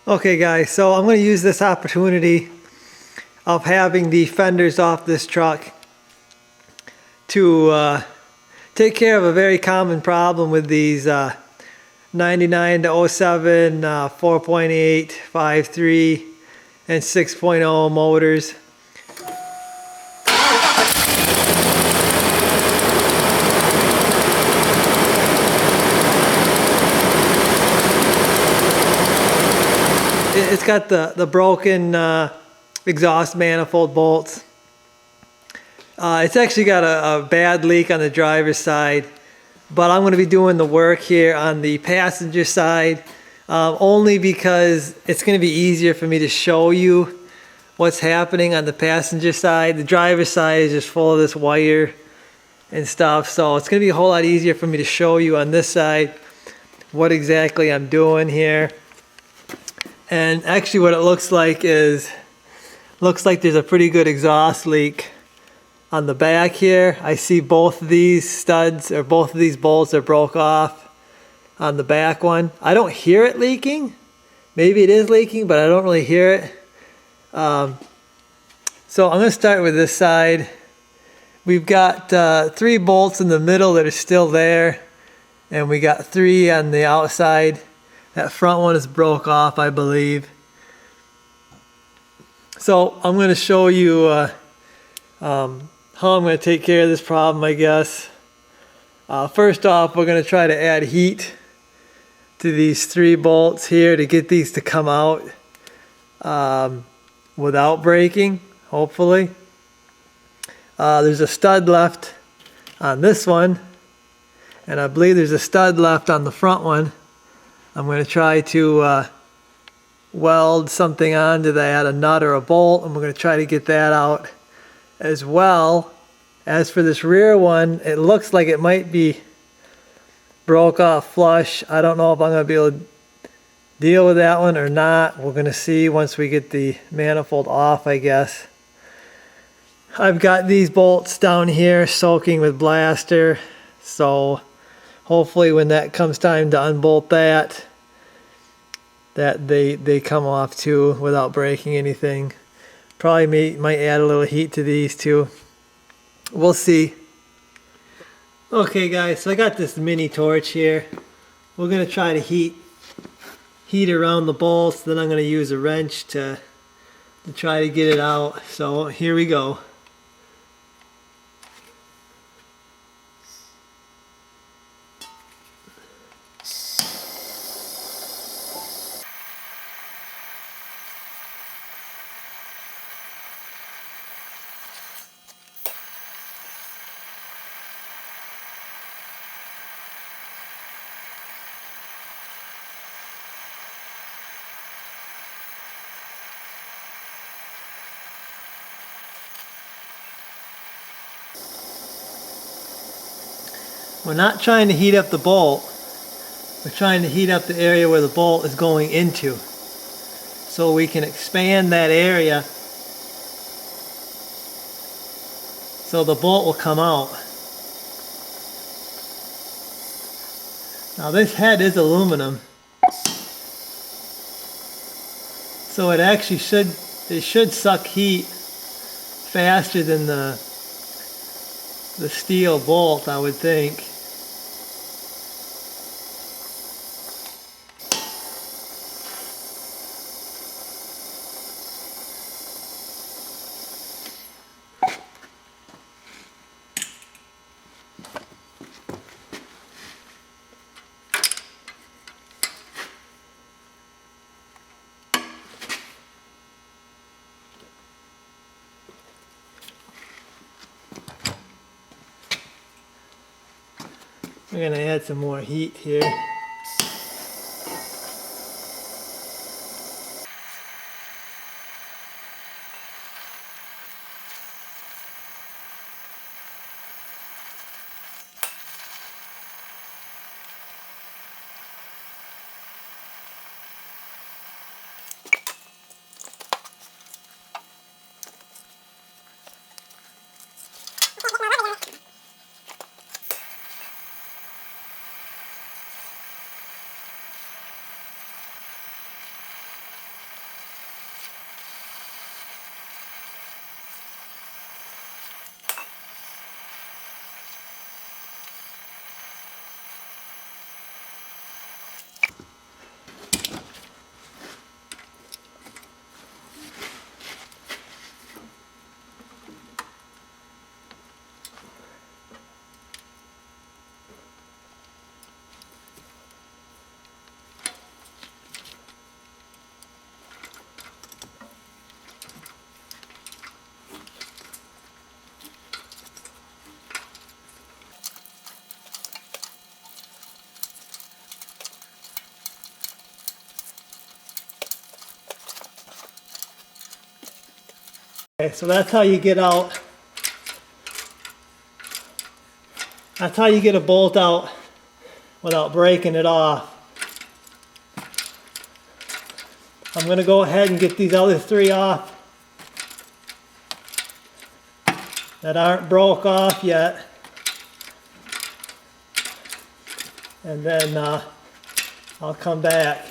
Okay guys, so I'm going to use this opportunity of having the fenders off this truck to take care of a very common problem with these 99 to 07, 4.8, 5.3, and 6.0 motors. It's got the broken exhaust manifold bolts. It's actually got a bad leak on the driver's side, but I'm going to be doing the work here on the passenger side only because it's going to be easier for me to show you what's happening on the passenger side. The driver's side is just full of this wire and stuff, so it's going to be a whole lot easier for me to show you on this side what exactly I'm doing here. And actually what it looks like there's a pretty good exhaust leak on the back here. I see both of these studs, or both of these bolts are broke off on the back one. I don't hear it leaking. Maybe it is leaking, but I don't really hear it. So I'm going to start with this side. We've got 3 bolts in the middle that are still there, and we got 3 on the outside. That front one is broke off, I believe. So I'm going to show you how I'm going to take care of this problem, I guess. First off, we're going to try to add heat to these 3 bolts here to get these to come out without breaking, hopefully. There's a stud left on this one, and I believe there's a stud left on the front one. I'm going to try to weld something onto that, a nut or a bolt, and we're going to try to get that out as well. As for this rear one, it looks like it might be broke off flush. I don't know if I'm going to be able to deal with that one or not. We're going to see once we get the manifold off, I guess. I've got these bolts down here soaking with blaster, so hopefully when that comes time to unbolt that they come off too without breaking anything. Probably might add a little heat to these too. We'll see. Okay guys, so I got this mini torch here. We're going to try to heat around the bolts, then I'm going to use a wrench to try to get it out. So here we go. We're not trying to heat up the bolt. We're trying to heat up the area where the bolt is going into, so we can expand that area so the bolt will come out. Now this head is aluminum, so it actually should suck heat faster than the steel bolt, I would think. We're going to add some more heat here. Okay, so that's how you get out. That's how you get a bolt out without breaking it off. I'm going to go ahead and get these other three off that aren't broke off yet. And then I'll come back.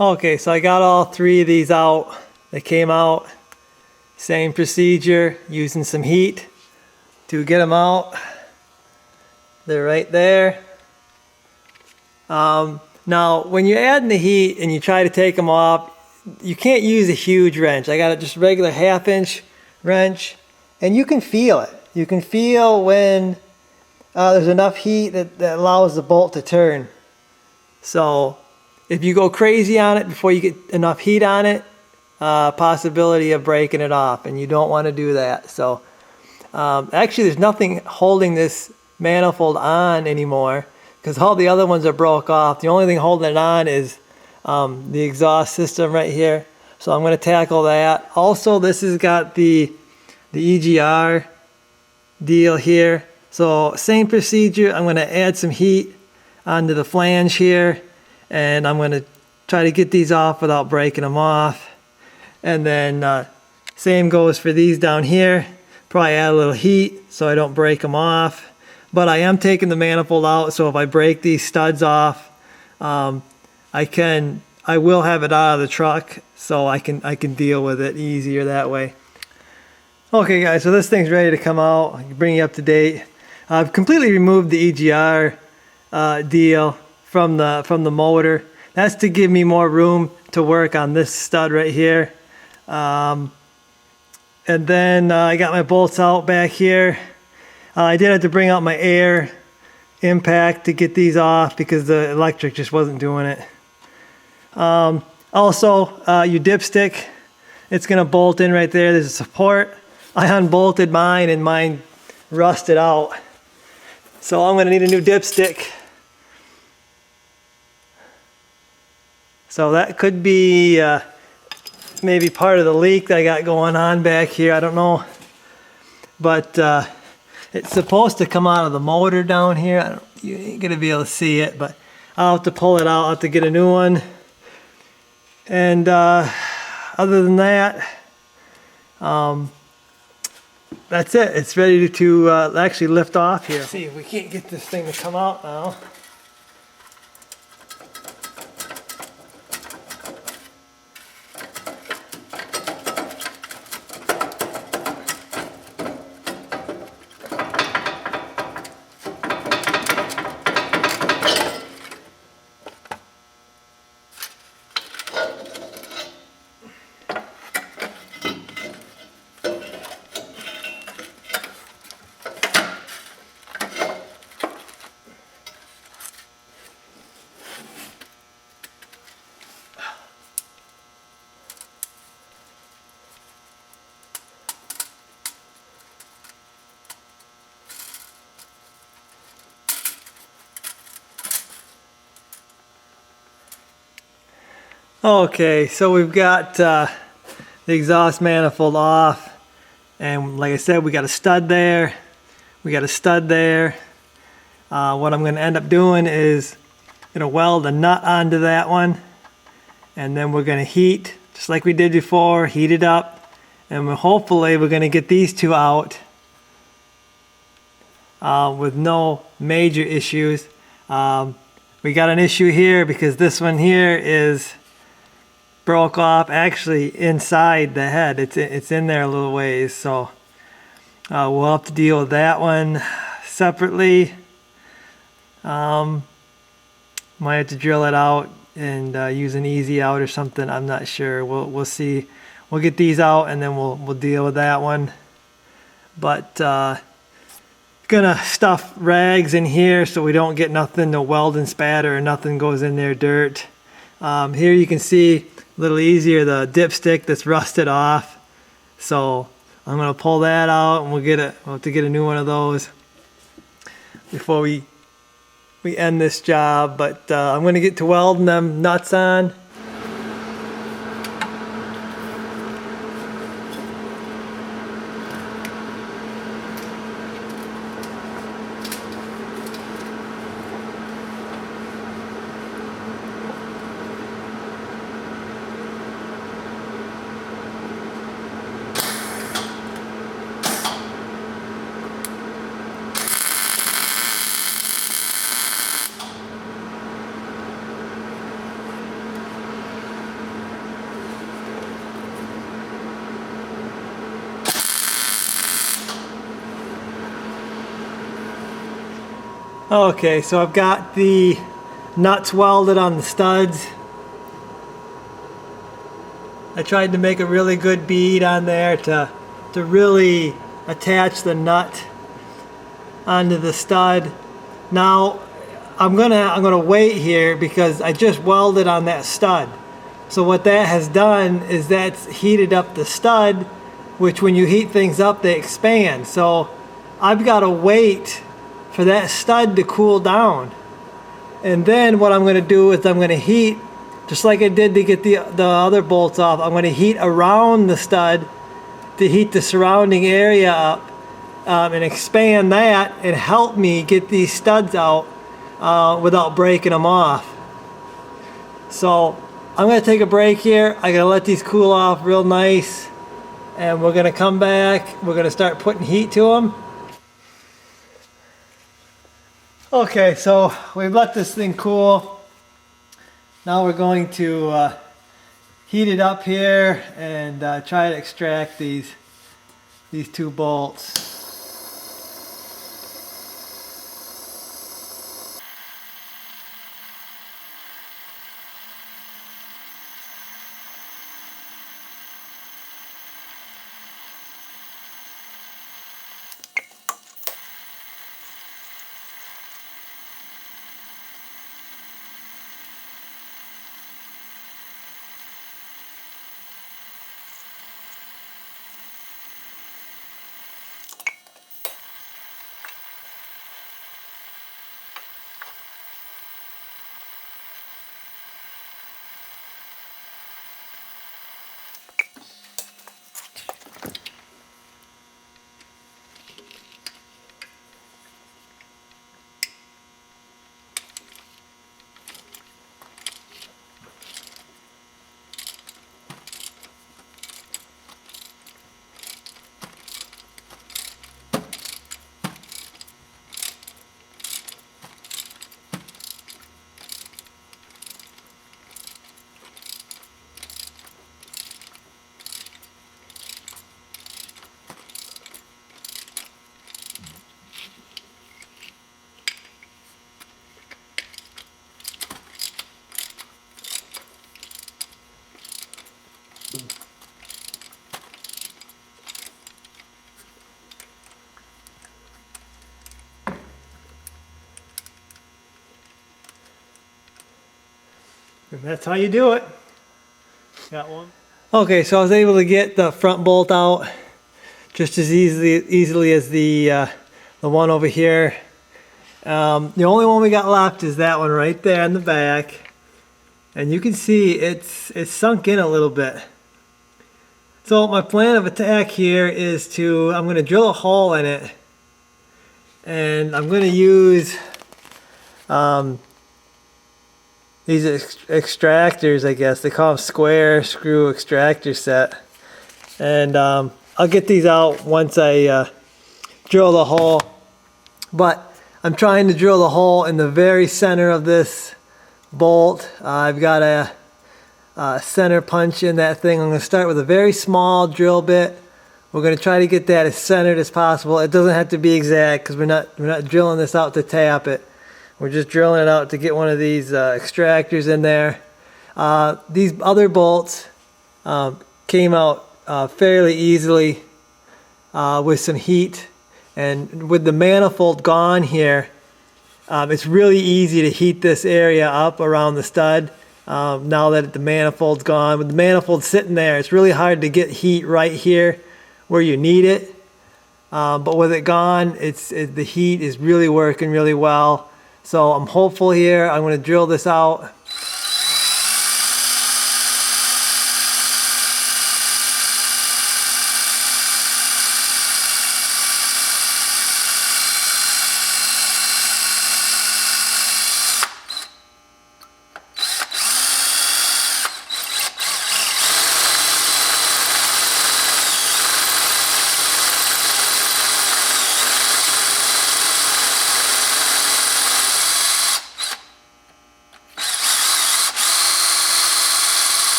Okay, so I got all three of these out. They came out. Same procedure, using some heat to get them out. They're right there. Now, when you're adding the heat and you try to take them off, you can't use a huge wrench. I got a just regular 1/2" wrench, and you can feel it. You can feel when there's enough heat that allows the bolt to turn. So if you go crazy on it before you get enough heat on it, possibility of breaking it off, and you don't want to do that. So actually there's nothing holding this manifold on anymore because all the other ones are broke off. The only thing holding it on is the exhaust system right here. So I'm going to tackle that. Also, this has got the EGR deal here. So same procedure. I'm going to add some heat onto the flange here, and I'm going to try to get these off without breaking them off. And then same goes for these down here. Probably add a little heat so I don't break them off. But I am taking the manifold out, so if I break these studs off, I will have it out of the truck, so I can deal with it easier that way. Okay guys, so this thing's ready to come out. I can bring you up to date. I've completely removed the EGR deal from the motor. That's to give me more room to work on this stud right here. And then I got my bolts out back here. I did have to bring out my air impact to get these off because the electric just wasn't doing it. Also, your dipstick, it's going to bolt in right there. There's a support. I unbolted mine and mine rusted out. So I'm going to need a new dipstick. So that could be maybe part of the leak that I got going on back here. I don't know. But it's supposed to come out of the motor down here. You ain't going to be able to see it, but I'll have to pull it out. I'll have to get a new one. And other than that, that's it. It's ready to actually lift off here. Let's see if we can't get this thing to come out now. Okay, so we've got the exhaust manifold off, and like I said, we got a stud there. We got a stud there. What I'm going to end up doing is going to weld a nut onto that one, and then we're going to heat, just like we did before, heat it up, and hopefully we're going to get these two out with no major issues. We got an issue here because this one here is broke off actually inside the head. It's in there a little ways, so we'll have to deal with that one separately. Might have to drill it out and use an easy out or something. I'm not sure. We'll see we'll get these out and then we'll deal with that one. But gonna stuff rags in here so we don't get nothing to weld and spatter, or nothing goes in there dirt. Here you can see a little easier the dipstick that's rusted off. So I'm gonna pull that out and we'll have to get a new one of those before we end this job. But I'm gonna get to welding them nuts on. Okay, so I've got the nuts welded on the studs. I tried to make a really good bead on there to really attach the nut onto the stud. Now I'm gonna wait here because I just welded on that stud. So what that has done is that's heated up the stud, which when you heat things up they expand. So I've got to wait for that stud to cool down. And then what I'm going to do is I'm going to heat, just like I did to get the other bolts off, I'm going to heat around the stud to heat the surrounding area up and expand that and help me get these studs out without breaking them off. So I'm going to take a break here. I got to let these cool off real nice, and we're going to come back. We're going to start putting heat to them. Okay, so we've let this thing cool. Now we're going to heat it up here and try to extract these two bolts. And that's how you do it. Got one? Okay, so I was able to get the front bolt out just as easily as the one over here. The only one we got left is that one right there in the back. And you can see it's sunk in a little bit. So my plan of attack here is I'm going to drill a hole in it. And I'm going to use these extractors, I guess. They call them square screw extractor set. And I'll get these out once I drill the hole. But I'm trying to drill the hole in the very center of this bolt. I've got a center punch in that thing. I'm going to start with a very small drill bit. We're going to try to get that as centered as possible. It doesn't have to be exact because we're not drilling this out to tap it. We're just drilling it out to get one of these extractors in there. These other bolts, came out fairly easily with some heat. And with the manifold gone here, it's really easy to heat this area up around the stud. Now that the manifold's gone, with the manifold sitting there, it's really hard to get heat right here where you need it. But with it gone, the heat is really working really well. So I'm hopeful here. I'm going to drill this out.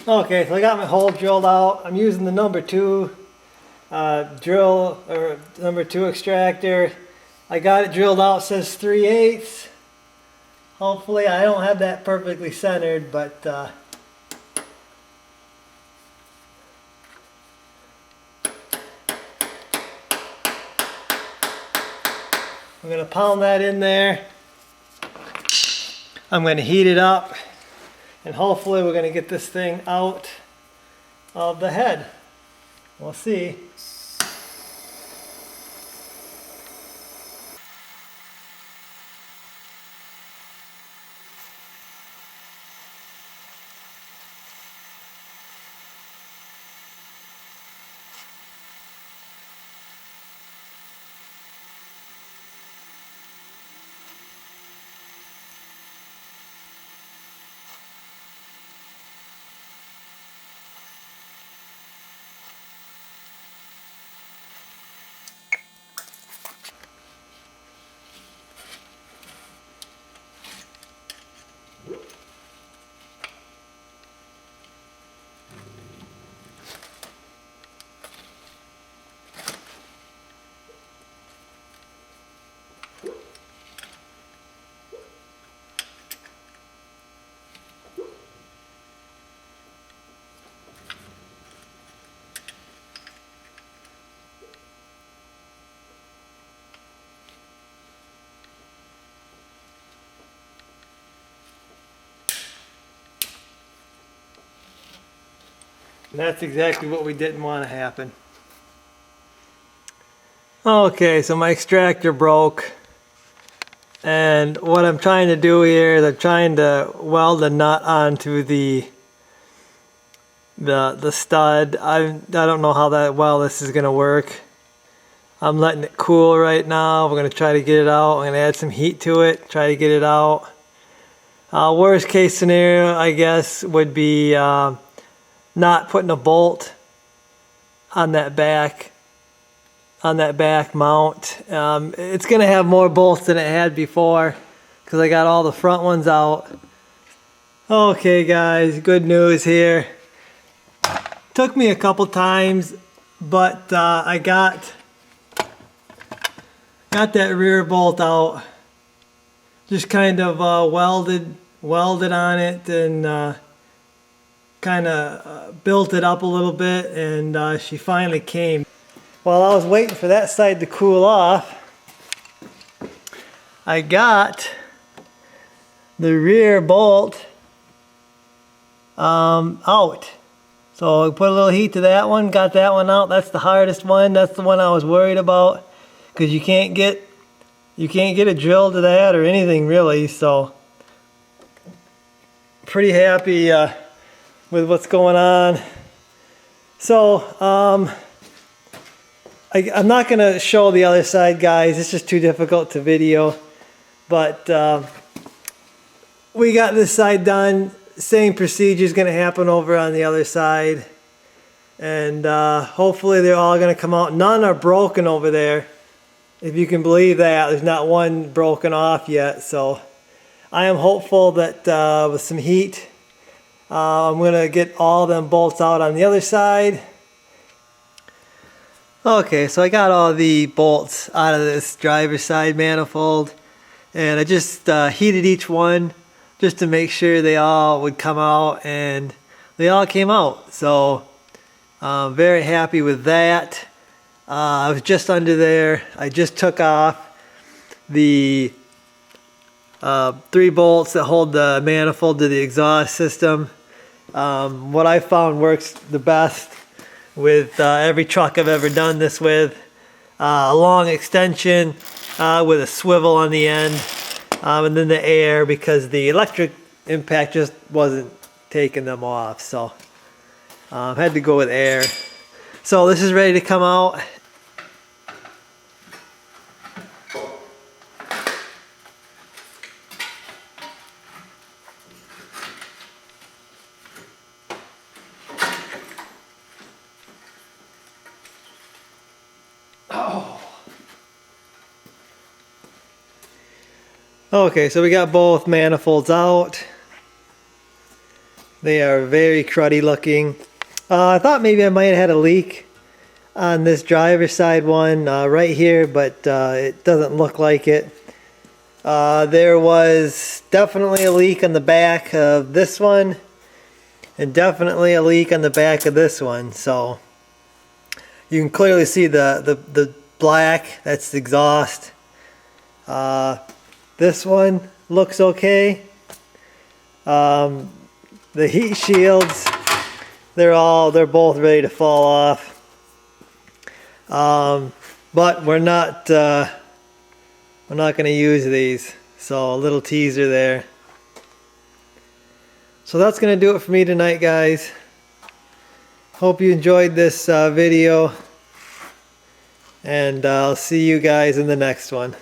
Okay, so I got my hole drilled out. I'm using the number 2 drill, or number 2 extractor. I got it drilled out, says 3/8. Hopefully I don't have that perfectly centered, but I'm going to pound that in there. I'm going to heat it up. And hopefully we're going to get this thing out of the head. We'll see. And that's exactly what we didn't want to happen. Okay, so my extractor broke. And what I'm trying to do here is I'm trying to weld a nut onto the stud. I don't know how well this is going to work. I'm letting it cool right now. We're going to try to get it out. I'm going to add some heat to it, try to get it out. Worst case scenario, I guess, would be not putting a bolt on that back mount. It's gonna have more bolts than it had before because I got all the front ones out. Okay guys, good news here. Took me a couple times, but I got that rear bolt out. Just kind of welded on it and kind of built it up a little bit, and she finally came. While I was waiting for that side to cool off, I got the rear bolt out. So I put a little heat to that one, got that one out. That's the hardest one. That's the one I was worried about because you can't get a drill to that or anything really. So pretty happy with what's going on. So I'm not going to show the other side, guys. It's just too difficult to video. But we got this side done. Same procedure is going to happen over on the other side. And hopefully they're all going to come out. None are broken over there. If you can believe that. There's not one broken off yet. So I am hopeful that with some heat, I'm going to get all them bolts out on the other side. Okay, so I got all the bolts out of this driver's side manifold, and I just heated each one just to make sure they all would come out, and they all came out. So very happy with that. I was just under there. I just took off the 3 bolts that hold the manifold to the exhaust system. What I found works the best with every truck I've ever done this with. A long extension with a swivel on the end, and then the air, because the electric impact just wasn't taking them off. So had to go with air. So this is ready to come out. Okay, so we got both manifolds out. They are very cruddy looking. I thought maybe I might have had a leak on this driver's side one right here, but it doesn't look like it. There was definitely a leak on the back of this one, and definitely a leak on the back of this one. So you can clearly see the black, that's the exhaust. This one looks okay. The heat shields, they're both ready to fall off. But we're not going to use these. So a little teaser there. So that's going to do it for me tonight, guys. Hope you enjoyed this video, and I'll see you guys in the next one.